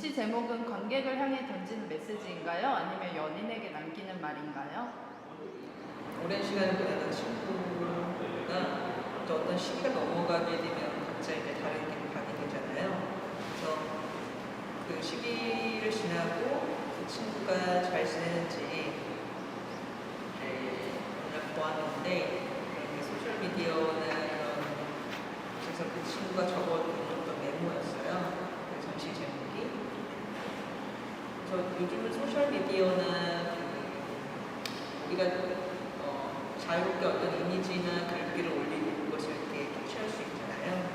전시 제목은 관객을 향해 던지는 메시지인가요? 아니면 연인에게 남기는 말인가요? 오랜 시간을 보내던 친구가 또 어떤 시기가 넘어가게 되면 각자 이제 다른 길을 가게 되잖아요. 그래서 그 시기를 지나고 그 친구가 잘 지내는지 그냥 보았는데 소셜미디어나 이런 그래서 그 친구가 적어둔 어떤 메모였어요. 그 전시 제목이. 그래서 요즘은 소셜미디어나 우리가 자유롭게 어떤 이미지나 글귀를 올리고 그것을 이렇게 캐치할 수 있잖아요.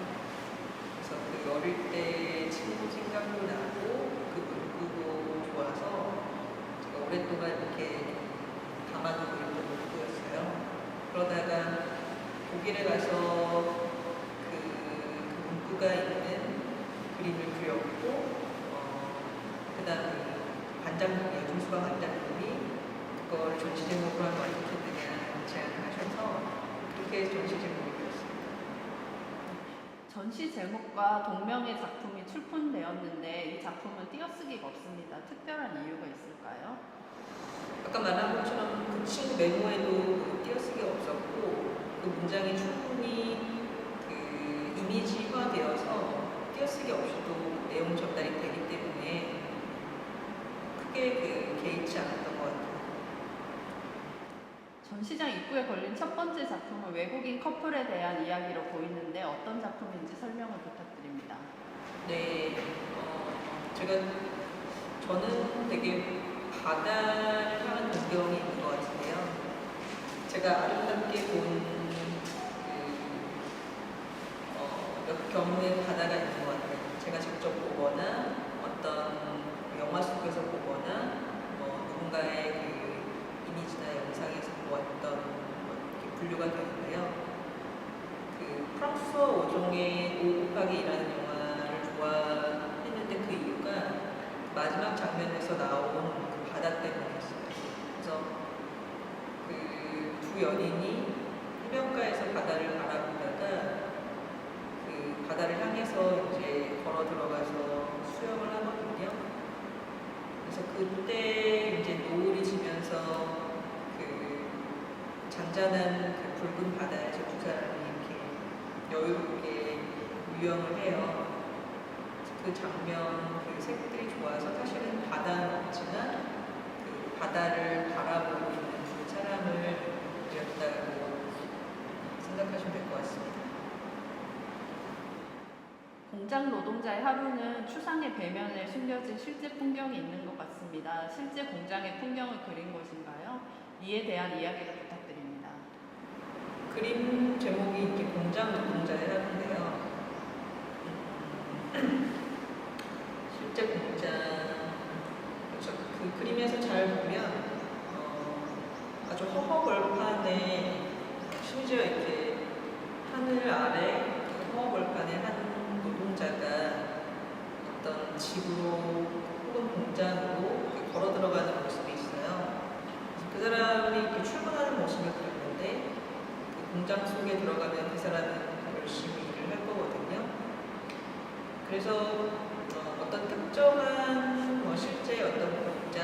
그래서 그 어릴 때 친구 생각도 나고 그 문구도 좋아서 제가 오랫동안 이렇게 담아두고 있던 문구였어요. 그러다가 독일에 가서 그 문구가 있는 그림을 그렸고 그 다음에 반장님이 중수가 반장님이 그걸 전시 제목으로 하면 어떻게 되냐 제안을 하셔서 그렇게 해서 전시 제목을 그렸습니다. 전시 제목과 동명의 작품이 출품되었는데 이 작품은 띄어쓰기가 없습니다. 특별한 이유가 있을까요? 아까 말한 것처럼 그 친구 메모에도 띄어쓰기가 없었고 그 문장이 충분히 그 이미지화되어서 띄어쓰기 없이도 내용 전달이 되기 때문에 크게 그 개의치 않았던 것 같아요. 전시장 입구에 걸린 첫 번째 작품은 외국인 커플에 대한 이야기로 보이는데 어떤 작품인지 설명을 부탁드립니다. 네, 저는 되게 바다를 향한 동경이 있는 것 같은데요. 제가 아름답게 본 몇 경우의 바다가 있는 것 같아요. 제가 직접 보거나 어떤 영화 속에서 보거나 누군가의 그 이미지나 영상에서 보았던 이렇게 분류가 되는데요. 그 프랑스어 5종의 5 곱하기 2라는 영화를 좋아했는데 그 이유가 마지막 장면에서 나온 그 바다 때문이었어요. 그래서 그 두 연인이 해변가에서 바다를 바라보다가 그 바다를 향해서 이제 걸어 들어가서 수영을 하거든요. 그래서 그때 이제 노을이 지면서 그 잔잔한 그 붉은 바다에서 두 사람이 이렇게 여유롭게 유영을 해요. 그 장면, 그 색들이 좋아서 사실은 바다는 없지만 그 바다를 바라보고 있는 두 사람을 그렸다고 생각하시면 될 것 같습니다. 공장 노동자의 하루는 추상의 배면에 숨겨진 실제 풍경이 있는 것 같습니다. 실제 공장의 풍경을 그린 것인가요? 이에 대한 이야기를 부탁드립니다. 그림 제목이 이렇게 공장 노동자의 하루인데요. 실제 공장, 그렇죠. 그 그림에서 잘 보면 아주 허허벌판에 심지어 이렇게 하늘 아래 허허벌판에 한 노동자가 어떤 집으로 혹은 공장으로 걸어 들어가는 모습이 있어요. 그 사람이 이렇게 출근하는 모습을 그렸는데 그 공장 속에 들어가면 그 사람은 열심히 일을 할 거거든요. 그래서 어떤 특정한 실제 어떤 공장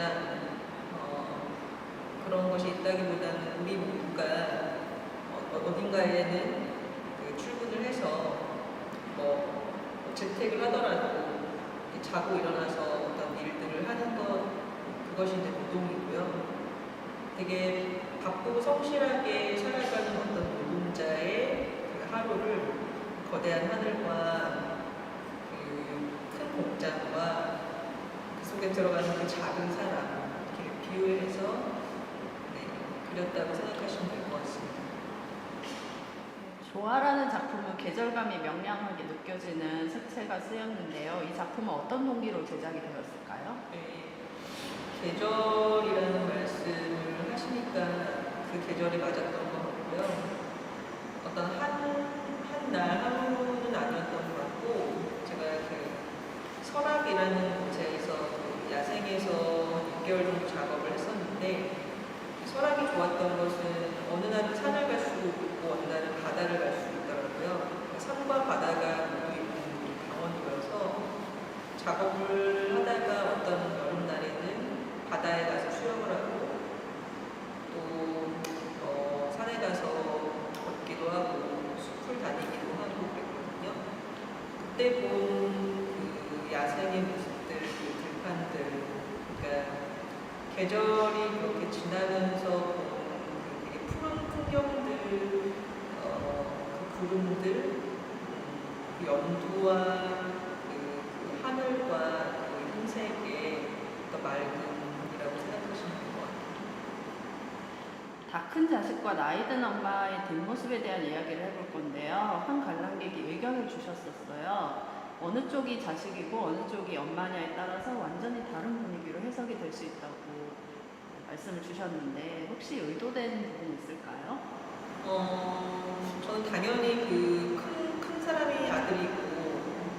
그런 것이 있다기보다는 우리 모두가 어딘가에는 그 출근을 해서 재택을 하더라도 자고 일어나서 어떤 일들을 하는 것 그것이 이제 노동이고요. 되게 바쁘고 성실하게 살아가는 어떤 노동자의 그 하루를 거대한 하늘과 그 큰 공장과 그 속에 들어가는 그 작은 사람 이렇게 비유해서 그렸다고 생각하시면 될 것 같습니다. 조화라는 작품은 계절감이 명량하게 느껴지는 색채가 쓰였는데요. 이 작품은 어떤 동기로 제작이 되었을까요? 네, 계절이라는 말씀을 하시니까 그 계절이 맞았던 것 같고요. 어떤 한 날 하루는 아니었던 것 같고 제가 그 설악이라는 곳에서 그 야생에서 6개월 정도 작업을 했었는데 설악이 좋았던 것은 어느 날은 산을 갈 수도 있고 어느 날은 바다를 갈 수도 있더라고요. 산과 바다가 모두 있는 강원도여서 작업을 하다가 가서 걷기도 하고 숲을 다니기도 하고 그랬거든요. 그때 본 그 야생의 모습들, 그 들판들, 그러니까 계절이 그렇게 지나면서 본 그 되게 푸른 풍경들, 그 구름들, 그 연두와 그 하늘과 그 흰색의 어떤 맑음이라고 생각하시면 될 것 같아요. 다 큰 자식과 나이 든 엄마의 뒷모습에 대한 이야기를 해볼 건데요. 한 관람객이 의견을 주셨었어요. 어느 쪽이 자식이고 어느 쪽이 엄마냐에 따라서 완전히 다른 분위기로 해석이 될 수 있다고 말씀을 주셨는데 혹시 의도된 부분 있을까요? 저는 당연히 그 큰 사람이 아들이고,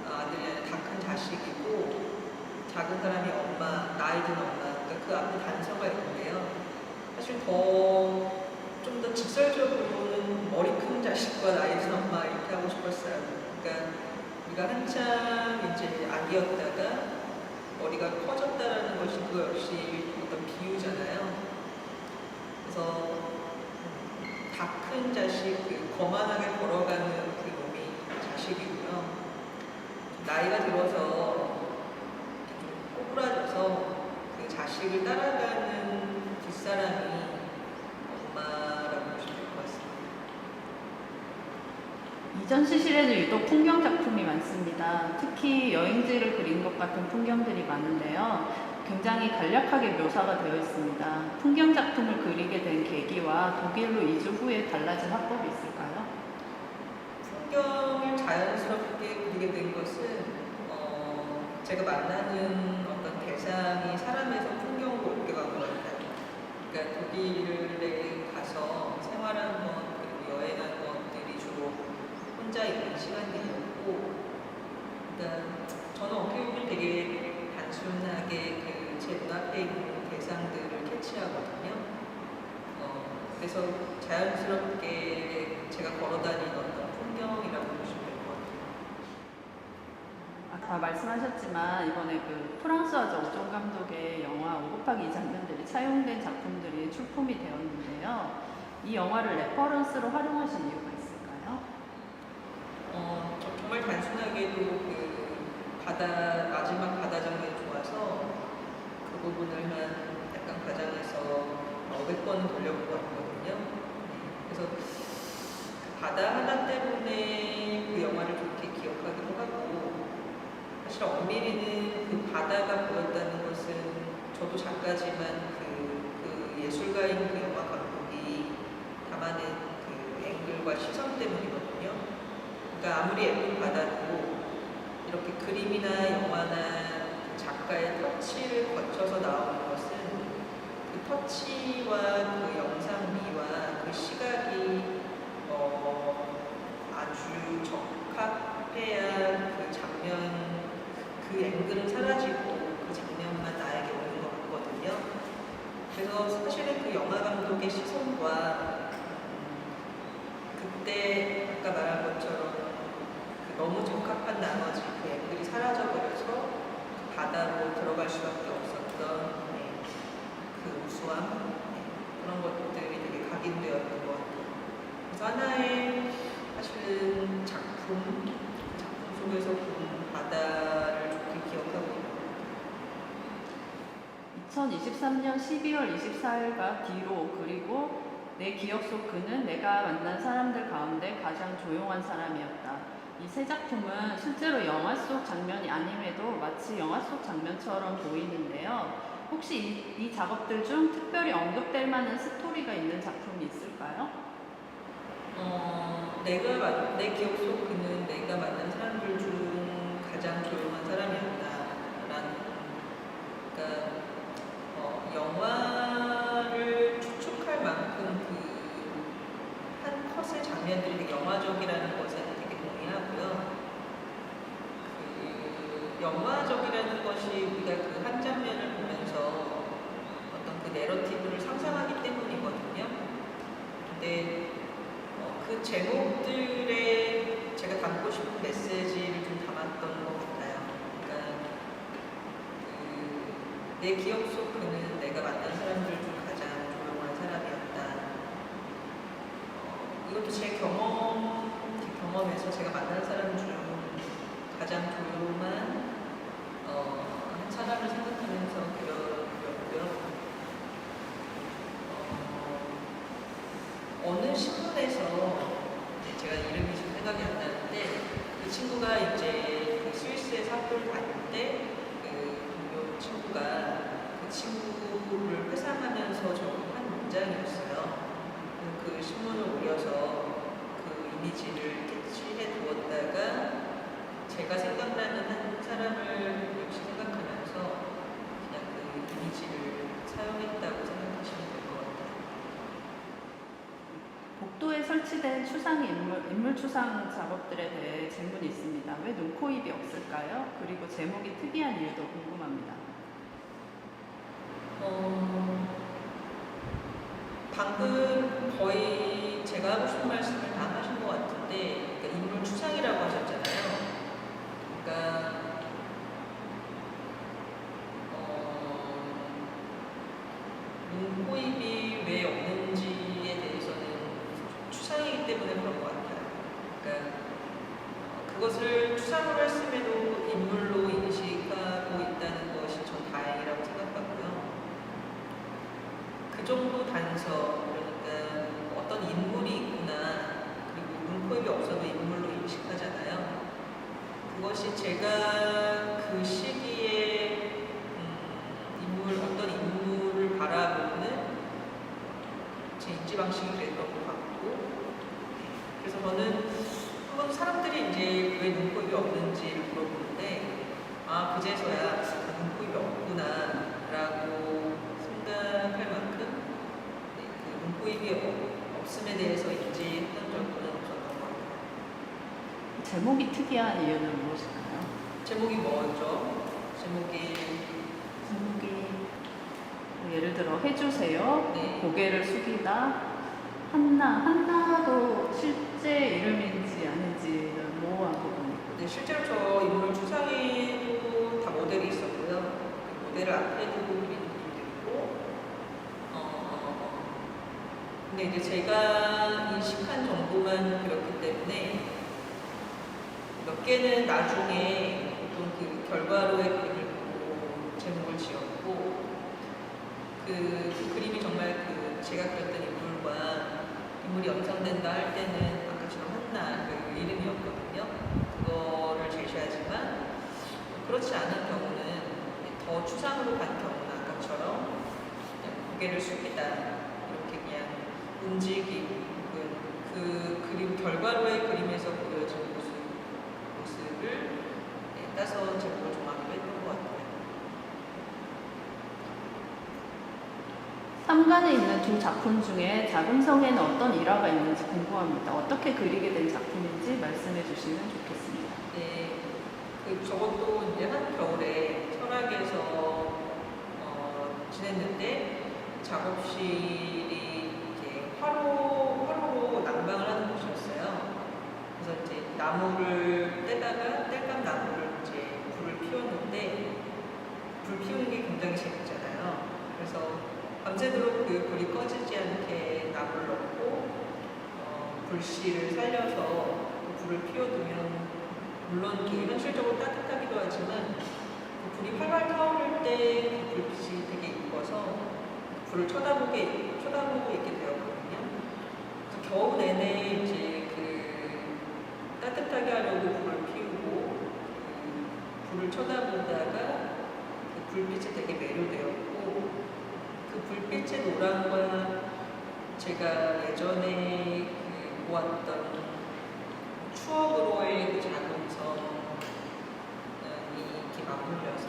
아들이 아니라 다 큰 자식이고, 작은 사람이 엄마, 나이 든 엄마, 그러니까 그 앞에 단서가 있는데요. 사실 좀 더 직설적으로는 머리 큰 자식과 나이 든 엄마 이렇게 하고 싶었어요. 그러니까 우리가 한참 이제 아기였다가 머리가 커졌다라는 것이 그거 역시 어떤 비유잖아요. 그래서 다 큰 자식, 그 거만하게 걸어가는 그 놈이 자식이고요. 나이가 들어서 좀 꼬부라져서 그 자식을 따라가는 뒷사람이 엄마라고 보시면 될 것 같습니다. 이전 시실에는 유독 풍경 작품이 많습니다. 특히 여행지를 그린 것 같은 풍경들이 많은데요. 굉장히 간략하게 묘사가 되어 있습니다. 풍경 작품을 그리게 된 계기와 독일로 이주 후에 달라진 화법이 있을까요? 풍경을 자연스럽게 그리게 된 것은 제가 만나는 어떤 대상이 사람에서 풍경으로 옮겨간 것 같아요. 그러니까 독일에 가서 생활한 것 그리고 여행한 것들이 주로 혼자 있는 시간들이었고, 그러니까 저는 어떻게 보면 되게 단순하게 제 눈앞에 있는 대상들을 캐치하거든요. 그래서 자연스럽게 제가 걸어다니는 어떤 풍경이라고 보시면 될 것 같아요. 아까 말씀하셨지만 이번에 그 프랑스와 오종 감독의 영화 5곱하기 2 장면들이 차용된 작품들이 출품이 되었는데요. 이 영화를 레퍼런스로 활용하신 이유가 있을까요? 정말 단순하게도 마지막 바다 장면이 좋아서 그 부분을 약간 과장해서 500번은 돌려보고 왔거든요. 그래서 그 바다 하나 때문에 그 영화를 좋게 기억하기도 하고, 사실 엄밀히는 그 바다가 보였다는 것은 저도 작가지만 그 예술가인 그 영화 감독이 담아낸 그 앵글과 시선 때문이거든요. 그러니까 아무리 예쁜 바다도 이렇게 그림이나 영화나 작가의 터치를 거쳐서 나오는 것은 그 터치와 그 영상미와 그 시각이 아주 적합해야 그 장면, 그 앵글은 사라지고 그 장면만 나에게 오는 것 같거든요. 그래서 사실은 그 영화 감독의 시선과 그때 아까 말한 것처럼 너무 적합한 나머지 그 앵글이 사라져버려서 그 바다로 들어갈 수밖에 없었던 그 우수함, 그런 것들이 되게 각인되었던 것 같아요. 그래서 하나의 사실은 작품 속에서 본 바다를 좋게 기억하고 있는 것 같아요. 2023년 12월 24일과 뒤로 그리고 내 기억 속 그는 내가 만난 사람들 가운데 가장 조용한 사람이었다. 이 세 작품은 실제로 영화 속 장면이 아님에도 마치 영화 속 장면처럼 보이는데요. 혹시 이 작업들 중 특별히 언급될 만한 스토리가 있는 작품이 있을까요? 내 기억 속 그는 내가 만난 사람들 중 가장 조용한 사람이었다라는, 그러니까 영화를 추측할 만큼 한 컷의 장면들이 되게 영화적이라는 것에 되게 동의하고요. 영화적이라는 것이 우리가 그 한 장면을 보면서 어떤 그 내러티브를 상상하기 때문이거든요. 근데 그 제목들에 제가 담고 싶은 메시지를 좀 담았던 것 같아요. 그러니까 내 기억 속 그는 내가 만난 사람들 중 가장 조용한 사람이었다. 이것도 제 경험에서 제가 만난 사람 중 가장 조용한 한 사람을 생각하면서 그렸고요. 어느 신문에서 제가 이름이 지금 생각이 안 나는데 그 친구가 이제 그 스위스에서 학교를 다닐 때 그 동료 친구가 그 친구를 회상하면서 적은 문장이었어요. 그 신문을 올려서 그 이미지를 캐치해 두었다가 제가 생각나는 한 사람을 역시 생각하면서 그냥 그 이미지를 사용했다고 생각하시면 될 것 같아요. 복도에 설치된 인물 추상 작업들에 대해 질문이 있습니다. 왜 눈, 코, 입이 없을까요? 그리고 제목이 특이한 이유도 궁금합니다. 방금 거의 제가 하고 싶은 말씀을 다 하신 것 같은데, 그러니까 인물 추상이라고 하셨잖아요. 그러니까 눈, 코, 입이 왜 없는지에 대해서는 추상이기 때문에 그런 것 같아요. 그러니까 그것을 추상으로 했음에도 인물로 인식하고 있다는 것이 전 다행이라고 생각하고요. 그 정도 단서, 그러니까 어떤 인물이 있구나, 그리고 눈, 코, 입이 없어도 인물로 인식하잖아요. 그것이 제가 그 시기에 어떤 인물을 바라보는 제 인지 방식이 그랬던 것 같고, 그래서 저는 한번 사람들이 이제 왜 눈, 코, 입이 없는지를 물어보는데, 그제서야 눈, 코, 입이 없구나 라고 생각할 만큼 그 눈, 코, 입이 없음에 대해서 인지했던 정도는 없었던 것 같아요. 제목이 특이한 이유는 무엇일까요? 제목이 뭐죠? 제목이 예를 들어 해주세요. 네. 고개를 숙이다. 한나도 실제 이름인지 아닌지는 모호한 부분이고. 네, 실제로 저 인물 추상에도 다 모델이 있었고요. 모델을 앞에 두고 그린 분들도 있고, 근데 이제 제가 인식한 정도만 그렸기 때문에 몇 개는 나중에 보통 그 결과로의 그림을 보고 제목을 지었고, 그 그림이 정말 제가 그렸던 인물이 연상된다 할 때는 아까처럼 한나 그 이름이었거든요. 그거를 제시하지만 그렇지 않은 경우는 더 추상으로 간 경우는 아까처럼 고개를 숙이다 이렇게 그냥 움직임 혹은 그 그림 결과로의 그림에서 보여진 모습을 따서 제목을 정하기로 했던 것 같아요. 3간에 있는 두 작품 중에 자금성에는 어떤 일화가 있는지 궁금합니다. 어떻게 그리게 된 작품인지 말씀해 주시면 좋겠습니다. 네, 저것도 이제 한겨울에 설악에서 지냈는데 작업실이 이렇게 화로로 난방을 하는 곳이었어요. 그래서 이제 나무를 떼다가 땔감 나무를 이제 불을 피웠는데 불 피우는 게 굉장히 재밌잖아요. 그래서 밤새도록 그 불이 꺼지지 않게 나무를 넣고 불씨를 살려서 불을 피워두면 물론 현실적으로 따뜻하기도 하지만 그 불이 활활 타오를 때 그 불빛이 되게 이뻐서 불을 쳐다보고 있게 되었거든요. 그래서 겨우 내내 이제 따뜻하게 하려고 불을 피우고 불을 쳐다보다가 그 불빛에 되게 매료되었고, 그 불빛의 노란과 제가 예전에 보았던 추억으로의 그 자금성이 이렇게 맞물려서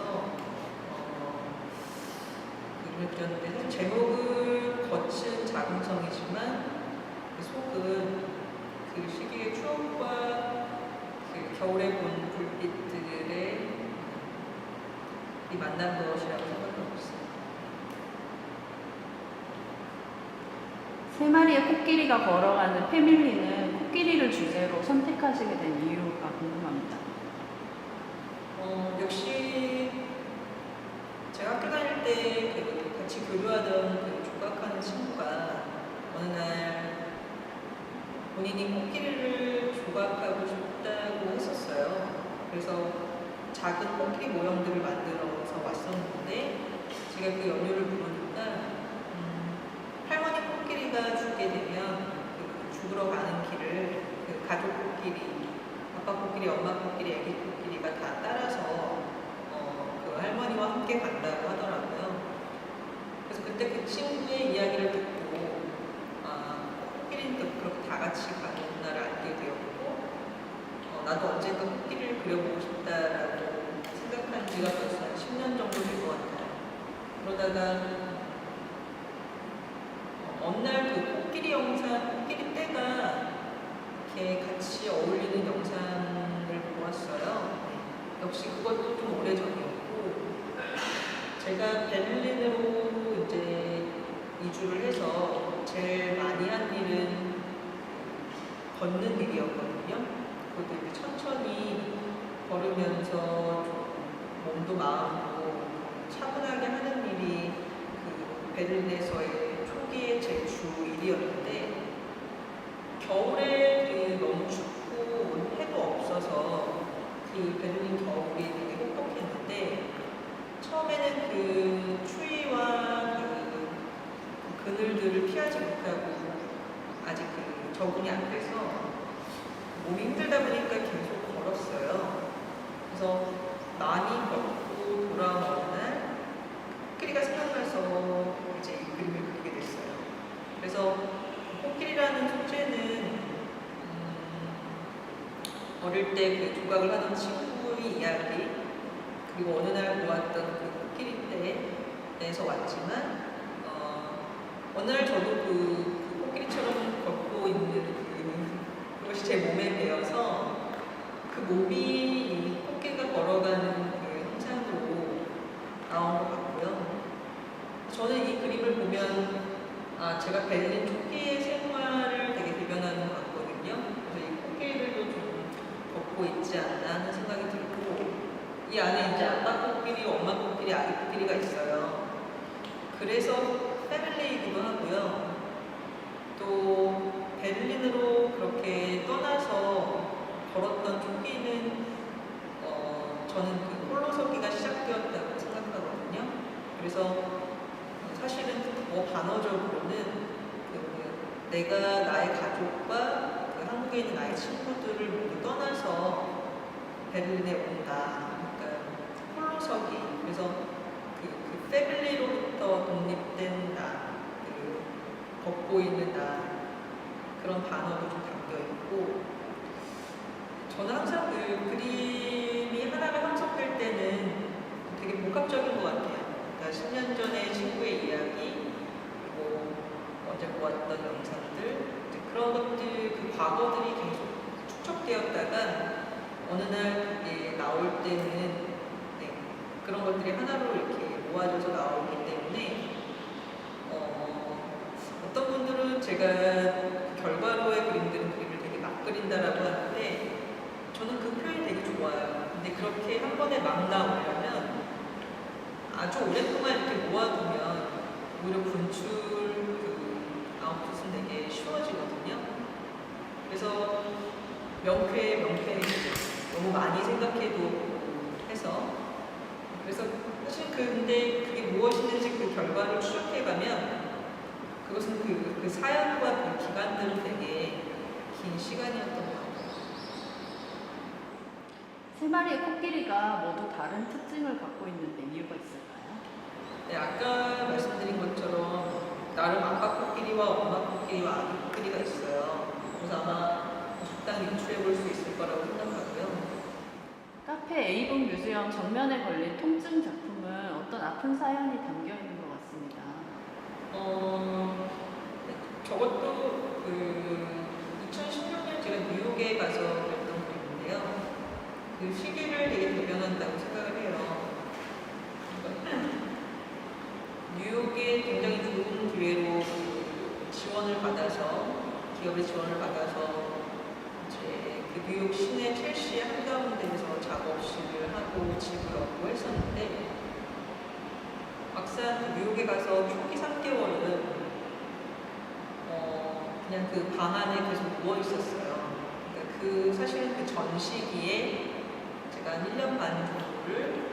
그림을 그렸는데, 사실 제목은 거친 자금성이지만 그 속은 그 시기의 추억과 그 겨울에 본 불빛들의 이 만난 것이라고 생각하고 있습니다. 세 마리의 코끼리가 걸어가는 패밀리는 코끼리를 주제로 선택하시게 된 이유가 궁금합니다. 역시 제가 학교 다닐 때 같이 교류하던 조각하는 친구가 어느 날 본인이 코끼리를 조각하고 싶다고 했었어요. 그래서 작은 코끼리 모형들을 만들어서 왔었는데 제가 그 연유를 물으니까 할머니 코끼리가 죽게 되면 그 죽으러 가는 길을 그 가족 코끼리, 아빠 코끼리, 엄마 코끼리, 애기 코끼리가 다 따라서 그 할머니와 함께 간다고 하더라고요. 그래서 그때 그 친구의 이야기를 듣고 코끼리는 또 그렇게 다 같이 가는구나를 알게 되었고 나도 언젠가 코끼리를 그려보고 싶다라고 생각한 지가 벌써 한 10년 정도 된 것 같아요. 그러다가 어느 날 그 코끼리 영상, 코끼리 떼가 이렇게 같이 어울리는 영상을 보았어요. 역시 그것도 좀 오래전이었고 제가 베를린으로 이제 이주를 해서 제일 많이 한 일은 걷는 일이었거든요. 그것도 이제 천천히 걸으면서 몸도 마음도 차분하게 하는 일이 그 베를린에서의 초기의 제 주 일이었는데 겨울에 너무 춥고 해도 없어서 그 베를린 겨울이 되게 혹독했는데 처음에는 그 추위와 그 그늘들을 피하지 못하고 아직 그 적응이 안 돼서 몸이 힘들다 보니까 계속 걸었어요. 그래서 많이 걷고 돌아온 어느 날 코끼리가 생각나서 이제 이 그림을 그리게 됐어요. 그래서 코끼리라는 소재는 어릴 때 그 조각을 하던 친구의 이야기 그리고 어느 날 보았던 그 코끼리 떼에서 왔지만 어느 날 저도 그 코끼리처럼 걷고 있는 그것이 제 몸에 배어서 그 몸이 코끼리가 걸어가는 그 형상으로 나온 것 같고요. 저는 이 그림을 보면 제가 베를린 초기의 생활을 되게 대변하는 것 같거든요. 그래서 이 코끼리들도 좀 걷고 있지 않나 하는 생각이 들고 이 안에 이제 아빠 코끼리, 엄마 코끼리, 아기 코끼리가 있어요. 그래서 패밀리이기도 하고요. 또 베를린으로 그렇게 떠나서 걸었던 초기는 저는 그 홀로서기가 시작되었다고 생각하거든요. 그래서 사실은 더 단어적으로는 내가 나의 가족과 그 한국에 있는 나의 친구들을 모두 떠나서 베를린에 온다. 그러니까 홀로서기. 그래서 그 패밀리로부터 독립된 나, 걷고 있는 나 그런 단어도 좀 담겨 있고 저는 항상 그 그림이 하나가 함석될 때는 되게 복합적인 것 같아요. 그러니까 10년 전의 친구의 이야기 그리고 어제 보았던 영상들 그런 것들 그 과거들이 계속 축적되었다가 어느 날 나올 때는 그런 것들이 하나로 이렇게 모아져서 나오기 때문에 어떤 분들은 제가 결과로의 그림들은 그림을 되게 막 그린다라고 하는데 저는 그 표현이 되게 좋아요. 근데 그렇게 한 번에 막 나오려면 아주 오랫동안 이렇게 모아두면 오히려 분출 그 아웃풋은 되게 쉬워지거든요. 그래서 명쾌 너무 많이 생각해도 해서 그래서 사실 근데 그게 무엇이든지 그 결과를 추적해가면 그것은 그 사연과 그 기간들은 되게 긴 시간이었던 것 같아요. 세 마리의 코끼리가 모두 다른 특징을 갖고 있는데 이유가 있을까요? 네, 아까 말씀드린 것처럼 나름 아빠 코끼리와 엄마 코끼리와 아기 코끼리가 있어요. 그래서 아마 적당히 유추해 볼 수 있을 거라고 생각하고요. 카페 에이븐 뮤지엄 정면에 걸린 통증 작품은 어떤 아픈 사연이 담겨 있는 것 같습니다. 저것도 그 2016년 제가 뉴욕에 가서 그렸던 그림인데요. 그 시기를 되게 대변한다고 생각을 해요. 뉴욕에 굉장히 좋은 기회로 지원을 받아서 기업의 지원을 받아서 이제 그 뉴욕 시내 첼시 한가운데에서 작업실을 하고 집을 얻고 했었는데 막상 뉴욕에 가서 초기 3개월은 그냥 그 방 안에 계속 누워 있었어요. 그러니까 사실은 그 전 시기에 제가 한 1년 반 정도를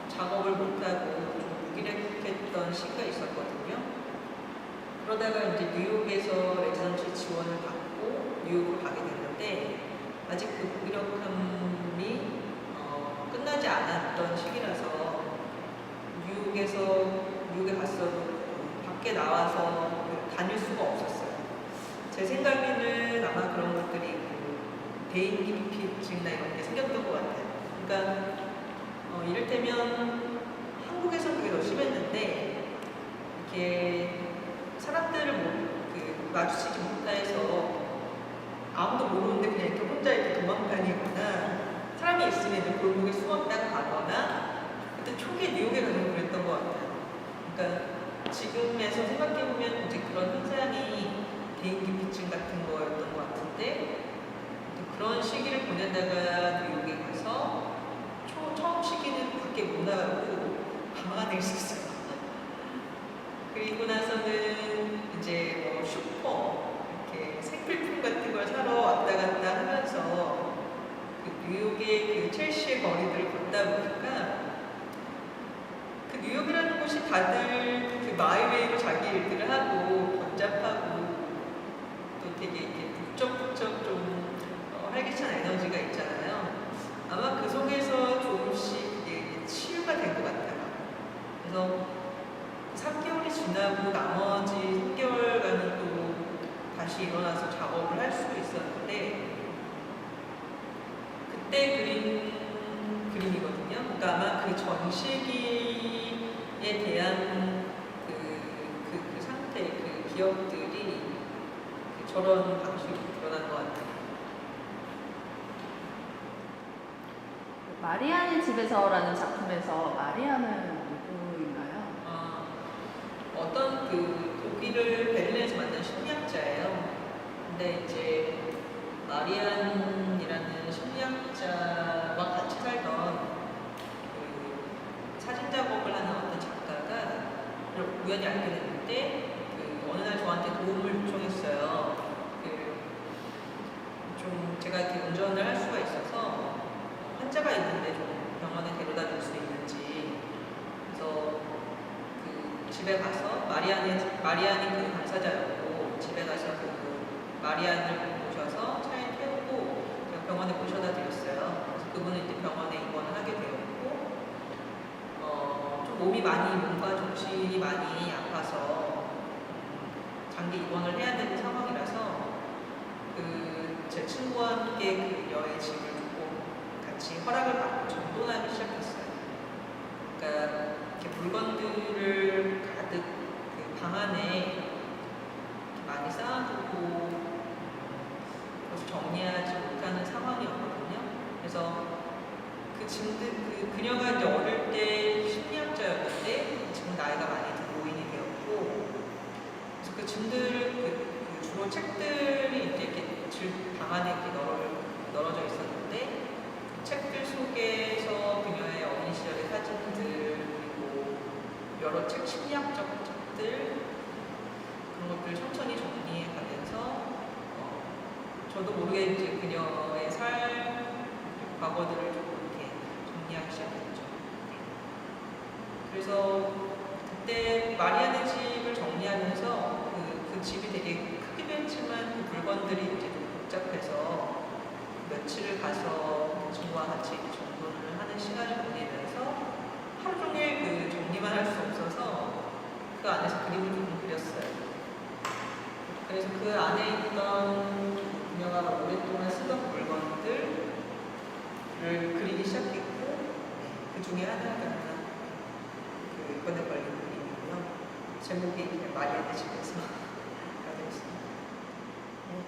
작업을 못하고 좀 무기력했던 시기가 있었거든요. 그러다가 이제 뉴욕에서 레지던시 지원을 받고 뉴욕으로 가게 됐는데 아직 그 무기력함이 끝나지 않았던 시기라서 뉴욕에 갔어도 밖에 나와서 다닐 수가 없었어요. 제 생각에는 아마 그런 것들이 대인기피증이나 이런 게 생겼던 것 같아요. 그러니까 이를테면 한국에서 그게 더 심했는데 이렇게 사람들을 마주치지 못해서 아무도 모르는데 그냥 이렇게 혼자 이렇게 도망다니거나 사람이 있으면 이제 골목에 숨었다가 가거나 그때 초기에 뉴욕에 가서 그랬던 것 같아요. 그러니까 지금에서 생각해보면 이제 그런 현상이 대인기피증 같은 거였던 것 같은데 그런 시기를 보내다가 뉴욕에 가서 처음 시기는 밖에 못 나가고 방 안에 있었어요. 그리고 나서는 이제 뭐 슈퍼 이렇게 생필품 같은 걸 사러 왔다 갔다 하면서 그 뉴욕의 그 첼시의 거리들을 걷다 보니까 그 뉴욕이라는 곳이 다들 그 마이웨이로 자기 일들을 하고 번잡하고 또 되게 이렇게 북적북적 좀 활기찬 에너지가 있잖아요. 아마 그 속에서 조금씩 이게 치유가 된 것 같아요. 그래서 3개월이 지나고 나머지 3개월간은 또 다시 일어나서 작업을 할 수 있었는데 그때 그린 그림이거든요. 그러니까 아마 그 전 시기에 대한 그 상태, 그 기억들이 저런 방식으로 드러난 것 같아요. 마리안의 집에서라는 작품에서 마리안은 누구인가요? 어떤 독일을 베를린에서 만난 심리학자예요. 근데 이제 마리안이라는 심리학자와 같이 살던 사진 작업을 하는 어떤 작가가 우연히 알게 됐는데 어느 날 저한테 도움을 요청했어요. 좀 제가 이렇게 운전을 할 수가 있어서 환자가 있는데 좀 병원에 데려다 줄 수 있는지. 그래서 집에 가서 마리안이 그 당사자였고 집에 가서 마리안을 모셔서 차에 태우고 병원에 모셔다 드렸어요. 그래서 그분은 이제 병원에 입원을 하게 되었고 좀 몸이 많이 몸과 정신이 많이 아파서 장기 입원을 해야 되는 상황이라서 제 친구와 함께 그녀의 집을 두고 같이 허락을 받고 정돈하기 시작했어요. 그러니까 이렇게 물건들을 가득 방 안에 많이 쌓아두고 그것을 정리하지 못하는 상황이었거든요. 그래서 그 짐들, 그녀가 이제 어릴 때 심리학자였는데 지금 나이가 많이 든 노인이 되었고, 그래서 그 짐들, 주로 책들이 이제 이렇게 방 안에 이렇게 널어져 있었는데, 그 책들 속에서 그녀의 어린 시절의 사진들, 그리고 여러 심리학적 책들, 그런 것들을 천천히 정리해 가면서, 저도 모르게 이제 그녀의 과거들을 조금 이렇게 정리하기 시작했죠. 그래서 그때 마리안의 집을 정리하면서 그 집이 되게 크기도 했지만 그 물건들이 이제 좀 복잡해서 며칠을 가서 그 친구와 같이 정돈을 하는 시간을 보내면서 하루 종일 정리만 할 수 없어서 그 안에서 그림을 좀 그렸어요. 그래서 그 안에 있던 그녀가 오랫동안 쓰던 물건들을 그리기 시작했고, 그 중에 하나가 이번에 걸린 그림이고요. 제목이 그냥 마리안의 집에서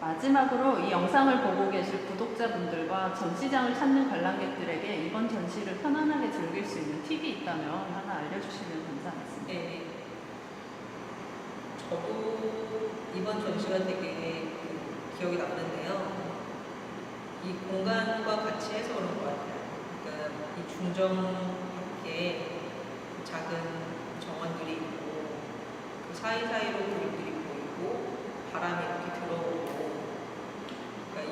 마지막으로 이 영상을 보고 계실 구독자분들과 전시장을 찾는 관람객들에게 이번 전시를 편안하게 즐길 수 있는 팁이 있다면 하나 알려주시면 감사하겠습니다. 네. 저도 이번 전시가 되게 기억이 남는데요. 이 공간과 같이 해서 그런 것 같아요. 그러니까 이 중정 밖에 작은 정원들이 있고 그 사이사이로 그림들이 보이고 바람이 이렇게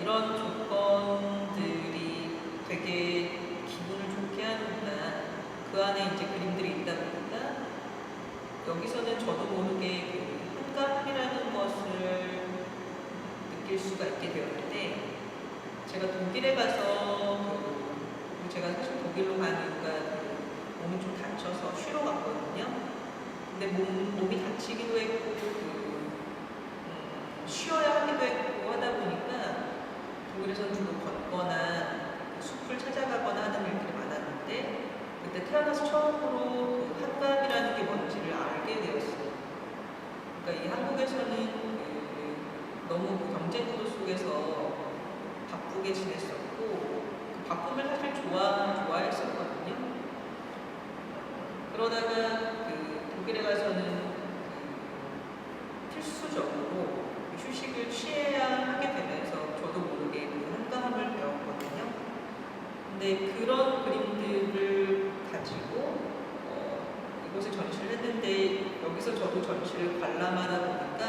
그런 조건들이 되게 기분을 좋게 하는구나. 그 안에 이제 그림들이 있다 보니까 여기서는 저도 모르게 그 한가함이라는 것을 느낄 수가 있게 되었는데, 제가 독일에 가서 제가 사실 독일로 간 이유가 몸이 좀 다쳐서 쉬러 갔거든요. 근데 몸이 다치기도 했고 쉬어야 하기도 했고 하다 보니까 독일에서는 주로 걷거나 숲을 찾아가거나 하는 일들이 많았는데, 그때 태어나서 처음으로 그 한가함이라는 게 뭔지를 알게 되었어요. 그러니까 이 한국에서는 너무 그 경제 구도 속에서 바쁘게 지냈었고, 그 바쁨을 사실 좋아했었거든요. 그러다가 독일에 가서는 필수적으로 휴식을 취해야 하게 되면서 저도 모르게 한가함을 배웠거든요. 근데 그런 그림들을 가지고 이곳에 전시를 했는데, 여기서 저도 전시를 관람하다 보니까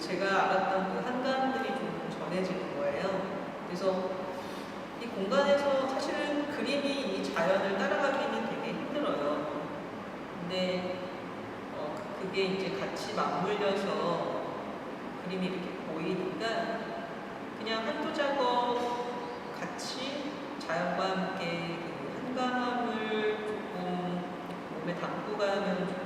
제가 알았던 그 한가함들이 좀 전해지는 거예요. 그래서 이 공간에서 사실은 그림이 이 자연을 따라가기는 되게 힘들어요. 근데 그게 이제 같이 맞물려서 그림이 이렇게 보이니까 그냥 한두 작업 같이 자연과 함께 그 한가함을 조금 몸에 담고 가면